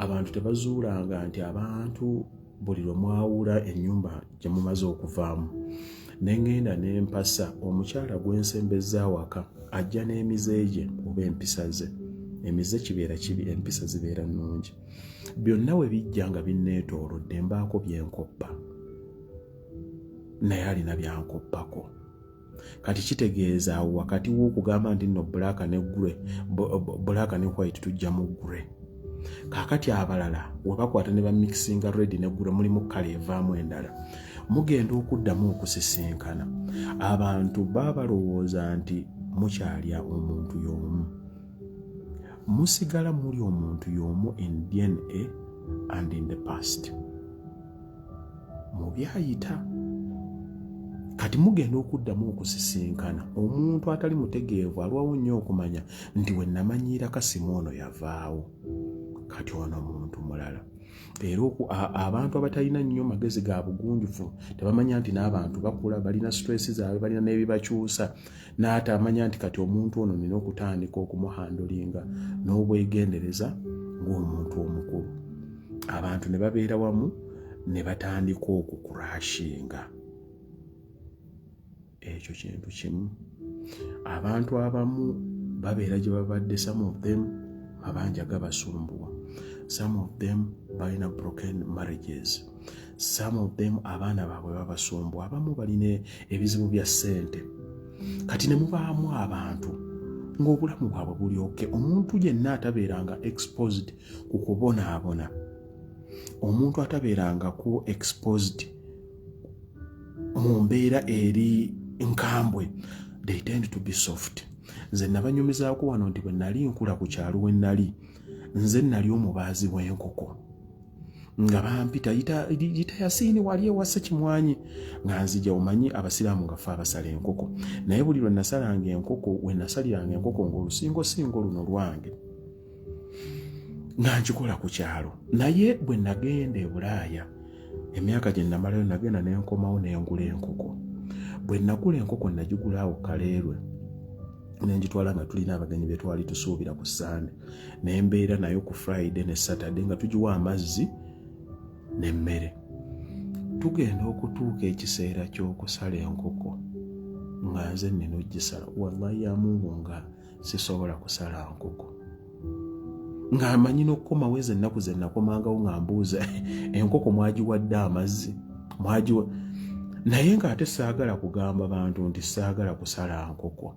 abantu tebazuulanga nti abantu buli lwe mwawula ennyumba gye mumaze okuvaamu ne ngenda ne mpasa omukyala gw'ensembezza waka ajja n'emize gye oba empisa ze. Emize kibeera kibi, empisa zibeera nnungi. Byonna we bijja nga binneetoolodde mbaako byenkoppa, naye alina byankoppako. Kati kitegeeza awo wakati w'okugamba nti nno black ne white tujja mu grey. Kaakati abalala we bakwata ne bamixinga red ne grey mulimu kala evaamu endala, mugenda okuddamu okusisinkana. Abantu baba balowooza nti mukyalya omuntu y'omu, musigala muli omuntu y'omu in DNA and in the past. Mubyayita kati mugenda okuddamu okusisinkana. Omuntu atali mutegeevu alwawo nnyo okumanya nti we namanyiira Kasimu ono yavaawo, kati ono muntu mulala. Era abantu abatalina nnyo magezi ga bugunjufu tebamanya nti n'abantu bakula, balina stress zaabwe, balina n'ebibakyusa, n'atamanya nti kati omuntu ono nina okutandika okumuhandolinga n'obwegendereza ng'omuntu omukulu. Abantu ne babeera wamu ne batandika okukurashinga. Ekyo kintu kimu. Abantu abamu babeera gye babadde, some of them mabanja gabasumbuwa, some of them balina broken marriages, some of them abaana baabwe babasumbuwa, abamu balina ebizibu bya ssente. Kati ne mubaamu abantu ng'obulamu bwabwe buli oke. Omuntu yenna atabeeranga exposed ku kubonaabona, omuntu atabeeranga ku exposed mu mbeera eri nkambwe, they tend to be soft. Nze nabanyumizaako wano nti bwe nali nkula ku kyalo we nali, nze nali omubaazi w'enkoko nga bampita yita Yasiini wali ewassa Kimwanyi, nga nzija omanyi abasiraamu nga ffe abasala enkoko. Naye buli lwe nasalanga enkoko, we nasaliranga enkoko ng'olusingosingo luno lwange nga nkikola ku kyalo. Naye bwe nagenda e Bulaaya, emyaka gye namalayo, nagenda n'enkomawo n'engula enkoko. Bwe nagula enkoko nagigula awo Kaleerwe, nenjitwala nga tulina abagenyi be twali tusuubira ku Sande, nembeera nayo ku Friday ne Saturday nga tugiwa amazzi n'emmere. Tugenda okutuuka ekiseera ky'okusala enkoko nga nze nina ogisala, wallahi ya Mungu nga sisobola kusala nkoko, nga amanyi n'okukomawo ezo ennaku ze nakomangawo nga mbuuza enkoko mwagiwadde amazzi, naye ng'ate saagala kugamba bantu nti saagala kusala nkoko.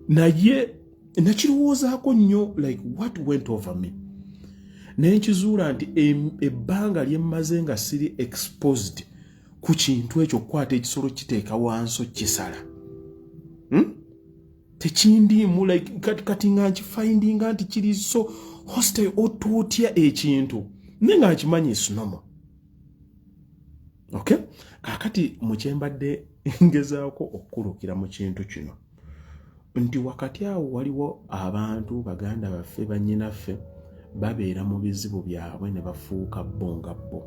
Naye nakirowoozaako nnyo, like what went over me. Nenkizuula nti ebbanga lye mmaze nga siri exposed ku kintu ekyo, okukwata ekisolo kiteeka wansi kisala, tekindiimu, like kati nga nkifindinga nti kiri so hostile, otuutya ekintu naye nga nkimanyi is normal. Okay? Kaakati mukyembadde ngezaako okukulukira mu kintu kino nti wakati awo waliwo abantu baganda baffe, bannyinaffe, babeera mu bizibu byabwe ne bafuuka bo nga bo,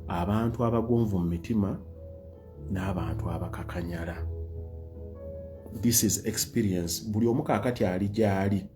abantu abagonvu mu mitima n'abantu abakakanyala. This is experience. Buli omu kaakati ali gy'ali.